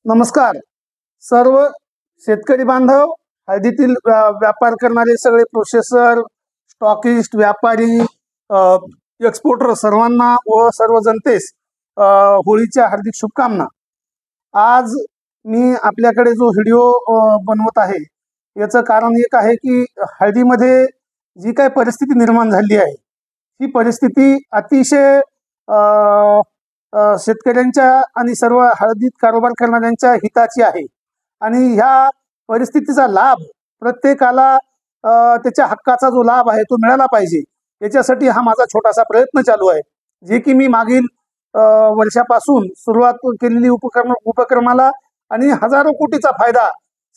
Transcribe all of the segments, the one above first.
नमस्कार सर्व शेतकरी बांधव, हळदीतील व्यापार करणारे सगळे प्रोसेसर, स्टॉकिस्ट, व्यापारी, एक्सपोर्टर सर्वांना व सर्व जनतेस होळीच्या हार्दिक शुभकामना। आज मी आपल्याकडे जो व्हिडिओ बनवत आहे याचं कारण एक आहे की हळदीमध्ये जी काही परिस्थिती निर्माण झाली आहे ही परिस्थिती अतिशय शेतकऱ्यांच्या आणि सर्व हळदीत कारोबार करणाऱ्यांच्या हिताची आहे आणि ह्या परिस्थितीचा लाभ प्रत्येकाला त्याच्या हक्काचा जो लाभ आहे तो मिळाला पाहिजे। याच्यासाठी हा माझा छोटासा प्रयत्न चालू आहे, जे की मी मागील वर्षापासून सुरुवात केलेली उपक्रमाला आणि हजारो कोटीचा फायदा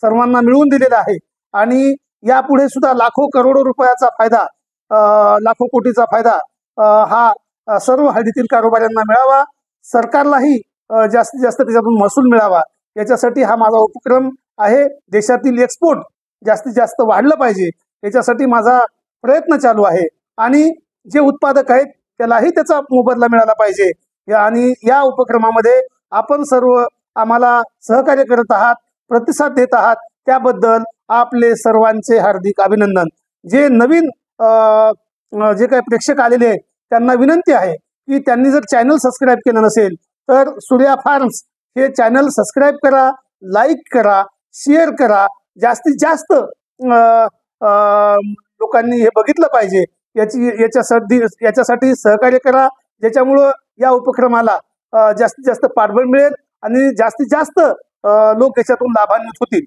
सर्वांना मिळवून दिलेला आहे आणि यापुढे सुद्धा लाखो करोडो रुपयाचा फायदा, लाखो कोटीचा फायदा हा सर्व हळदीतील कारोबाऱ्यांना मिळावा, सरकारलाही जास्तीत जास्त त्याच्यातून महसूल मिळावा, याच्यासाठी हा माझा उपक्रम आहे। देशातील एक्सपोर्ट जास्तीत जास्त वाढलं पाहिजे याच्यासाठी माझा प्रयत्न चालू आहे आणि जे उत्पादक आहेत त्यालाही त्याचा मोबदला मिळाला पाहिजे। आणि या उपक्रमामध्ये आपण सर्व आम्हाला सहकार्य करत आहात, प्रतिसाद देत आहात, त्याबद्दल आपले सर्वांचे हार्दिक अभिनंदन। जे नवीन जे काही प्रेक्षक आलेले आहेत त्यांना विनंती आहे की त्यांनी जर चॅनल सबस्क्राईब केलं नसेल तर सूर्या फार्म्स हे चॅनल सबस्क्राईब करा, लाईक करा, शेअर करा, जास्तीत जास्त लोकांनी हे बघितलं पाहिजे, याच्यासाठी सहकार्य करा, ज्याच्यामुळं या उपक्रमाला जास्तीत जास्त पाठबळ मिळेल आणि जास्तीत जास्त लोक याच्यातून लाभान्वित होतील।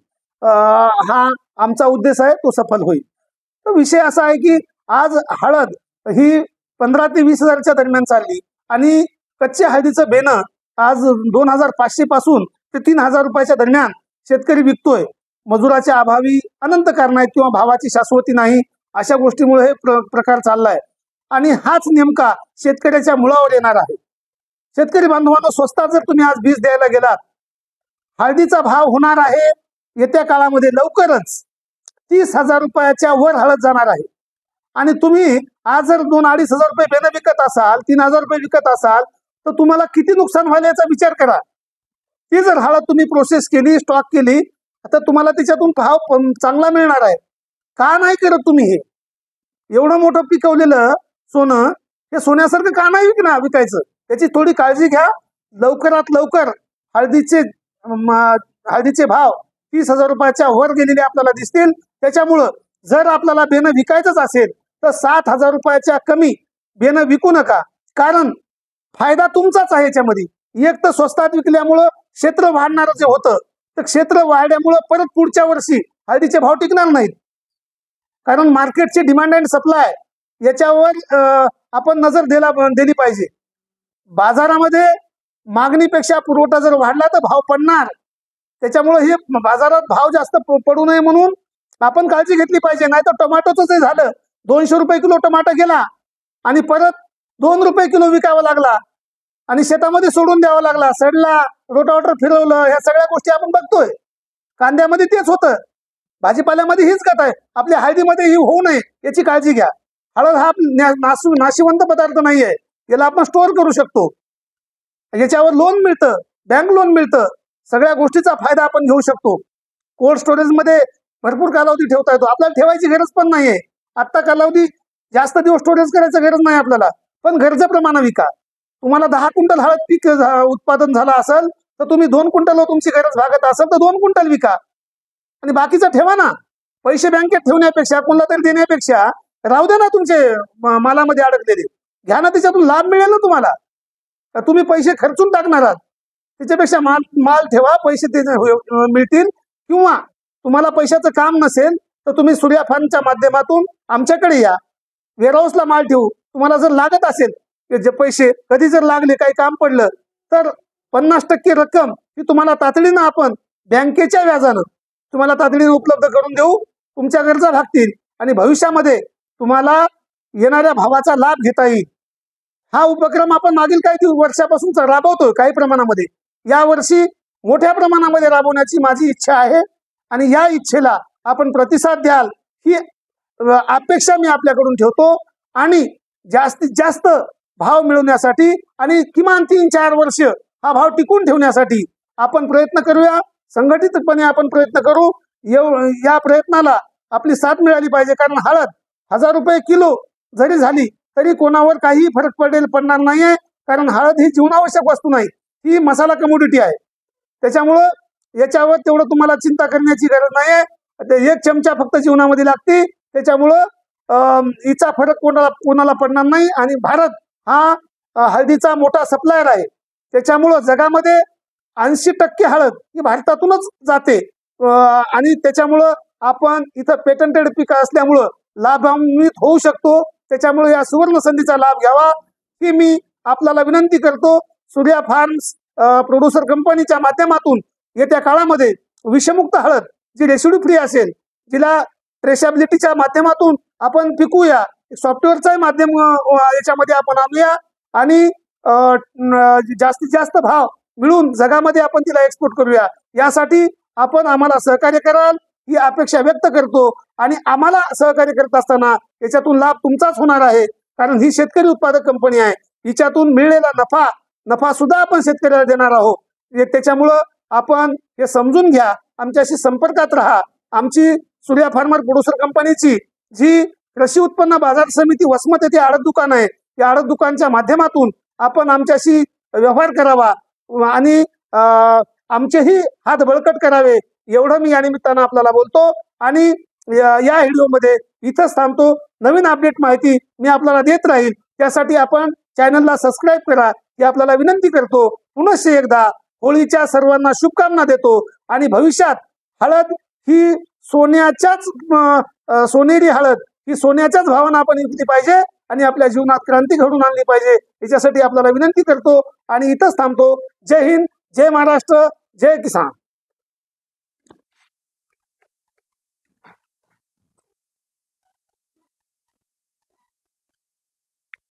हा आमचा उद्देश आहे, तो सफल होईल। तर विषय असा आहे की आज हळद ही 15 ते 20 हजारच्या दरम्यान चालली आणि कच्च्या हळदीचं बेणं आज 2500 पासून ते 3000 रुपयाच्या दरम्यान शेतकरी विकतोय। मजुराच्या अभावी अनंत कारण आहेत किंवा भावाची शाश्वती नाही, अशा गोष्टीमुळे हे प्रकार चाललाय आणि हाच नेमका शेतकऱ्याच्या मुळावर येणार आहे। शेतकरी बांधवांनो, स्वस्तात जर तुम्ही आज बीज द्यायला गेलात, हळदीचा भाव होणार आहे येत्या काळामध्ये लवकरच 30,000 रुपयाच्या वर हळद जाणार आहे आणि तुम्ही आज जर 2-2.5 हजार रुपये बेणं विकत असाल, 3,000 रुपये विकत असाल तर तुम्हाला किती नुकसान व्हायला याचा विचार करा। ती जर हळद तुम्ही प्रोसेस केली, स्टॉक केली, तर तुम्हाला त्याच्यातून भाव चांगला मिळणार आहे। का नाही करत तुम्ही हे? एवढं मोठं पिकवलेलं सोनं हे सोन्यासारखं का नाही विकायचं? त्याची थोडी काळजी घ्या। लवकरात लवकर हळदीचे भाव 30,000 रुपयाच्या वर गेलेले आपल्याला दिसतील। त्याच्यामुळं जर आपल्याला बेणं विकायचंच असेल तर 7,000 रुपयाच्या कमी बेणं विकू नका, कारण फायदा तुमचाच आहे याच्यामध्ये। एक तर स्वस्तात विकल्यामुळं क्षेत्र वाढणारं जे होतं, तर क्षेत्र वाढल्यामुळं परत पुढच्या वर्षी हळदीचे भाव टिकणार नाहीत, कारण मार्केटची डिमांड अँड सप्लाय याच्यावर आपण नजर दिली पाहिजे। बाजारामध्ये मागणीपेक्षा पुरवठा जर वाढला तर भाव पडणार, त्याच्यामुळे हे बाजारात भाव जास्त पडू नये म्हणून आपण काळजी घेतली पाहिजे। नाही तर टोमॅटोच झालं, 200 रुपये किलो टोमॅटो गेला आणि परत 2 रुपये किलो विकावा लागला आणि शेतामध्ये सोडून द्यावा लागला, सडला, रोटावेटर फिरवलं, ह्या सगळ्या गोष्टी आपण बघतोय। कांद्यामध्ये तेच होतं, भाजीपाल्यामध्ये हीच गत आहे। आपल्या हळदीमध्ये ही होऊ नये याची काळजी घ्या। हळद हा नाशिवंत पदार्थ नाहीये, याला आपण स्टोअर करू शकतो, याच्यावर लोन मिळतं, बँक लोन मिळतं, सगळ्या गोष्टीचा फायदा आपण घेऊ शकतो। कोल्ड स्टोरेज मध्ये भरपूर कालावधी ठेवता येतो, आपल्याला ठेवायची गरज पण नाहीये। आता कालावधी जास्त दिवस स्टोरेज करायची गरज नाही आपल्याला, पण गरजेप्रमाणे विका। तुम्हाला 10 क्विंटल हळद पीक उत्पादन झालं असेल तर तुम्ही 2 क्विंटल तुमची गरज भागत असेल तर 2 क्विंटल विका आणि बाकीचं ठेवा ना। पैसे बँकेत ठेवण्यापेक्षा, कोणाला तरी देण्यापेक्षा राहू द्या ना, तुमचे मालामध्ये अडकलेले घ्या ना, त्याच्यातून लाभ मिळेल ना तुम्हाला। तुम्ही पैसे खर्चून टाकणार आहात, त्याच्यापेक्षा माल ठेवा, पैसे मिळतील। किंवा तुम्हाला पैशाचं काम नसेल तर तुम्ही सूर्या फार्मच्या माध्यमातून आमच्याकडे या, वेअरहाऊसला माल ठेवू। तुम्हाला जर लागत असेल जे पैसे, कधी जर लागले, काही काम पडलं तर 50% रक्कम ही तुम्हाला तातडीनं आपण बँकेच्या व्याजानं तुम्हाला तातडीनं उपलब्ध करून देऊ, तुमच्या गरजा भागतील आणि भविष्यामध्ये तुम्हाला येणाऱ्या भावाचा लाभ घेता येईल। हा उपक्रम आपण मागील काही वर्षापासून राबवतोय काही प्रमाणामध्ये, यावर्षी मोठ्या प्रमाणामध्ये राबवण्याची माझी इच्छा आहे आणि या इच्छेला आपण प्रतिसाद द्याल ही अपेक्षा मी आपल्याकडून ठेवतो आणि जास्तीत जास्त भाव मिळवण्यासाठी आणि किमान 3-4 वर्ष हा भाव टिकून ठेवण्यासाठी आपण प्रयत्न करूया, संघटितपणे आपण प्रयत्न करू. या प्रयत्नाला आपली साथ मिळाली पाहिजे, कारण हळद 1000 रुपये किलो जरी झाली तरी कोणावर काही फरक पडणार नाहीये, कारण हळद ही जीवनावश्यक वस्तू नाही, ही मसाला कमोडिटी आहे. त्याच्यामुळं याच्यावर तेवढं तुम्हाला चिंता करण्याची गरज नाहीये. 1 चमचा फक्त जीवनामध्ये लागते, त्याच्यामुळं हिचा फरक कोणाला पडणार नाही. आणि भारत हा हळदीचा मोठा सप्लायर आहे, त्याच्यामुळं जगामध्ये 80% हळद ही भारतातूनच जाते. आणि त्याच्यामुळं आपण इथं पेटंटेड पीक असल्यामुळं लाभान्वित होऊ शकतो. त्याच्यामुळे या सुवर्ण संधीचा लाभ घ्यावा ही मी आपल्याला विनंती करतो. सूर्या फार्म्स प्रोड्युसर कंपनीच्या माध्यमातून येत्या काळामध्ये विषमुक्त हळद जी रेसिड्यू फ्री असेल, जिला ट्रेसेबिलिटीच्या माध्यमातून आपण पिकूया, सॉफ्टवेअरचा माध्यम याच्यामध्ये आपण आणूया आणि जास्तीत जास्त भाव मिळून जगामध्ये आपण तिला एक्सपोर्ट करूया. यासाठी आपण आम्हाला सहकार्य कराल ही अपेक्षा व्यक्त करतो. आणि आम्हाला सहकार्य करत असताना याच्यातून लाभ तुमचाच होणार आहे, कारण ही शेतकरी उत्पादक कंपनी आहे. हिच्यातून मिळलेला नफा सुद्धा आपण शेतकऱ्याला देणार आहोत. त्याच्यामुळं आपण हे समजून घ्या, आमच्याशी संपर्कात राहा. आमची सूर्या फार्मर प्रोड्युसर कंपनीची जी कृषी उत्पन्न बाजार समिती वसमत येथे आडत दुकान आहे, या आडत दुकानच्या माध्यमातून आपण आमच्याशी व्यवहार करावा आणि आमचेही हात बळकट करावे, एवढं मी या निमित्तानं आपल्याला बोलतो. आणि या व्हिडिओमध्ये इथंच थांबतो. नवीन अपडेट माहिती मी आपल्याला देत राहील, त्यासाठी आपण चॅनलला सबस्क्राईब करा ही आपल्याला विनंती करतो. पुनश्च एकदा होळीच्या सर्वांना शुभकामना देतो. आणि भविष्यात हळद ही सोनेरी हळद ही सोन्याच्याच भावानं आपण विकली पाहिजे आणि आपल्या जीवनात क्रांती घडून आणली पाहिजे, याच्यासाठी आपल्याला विनंती करतो आणि इथंच थांबतो. जय हिंद, जय महाराष्ट्र, जय किसान.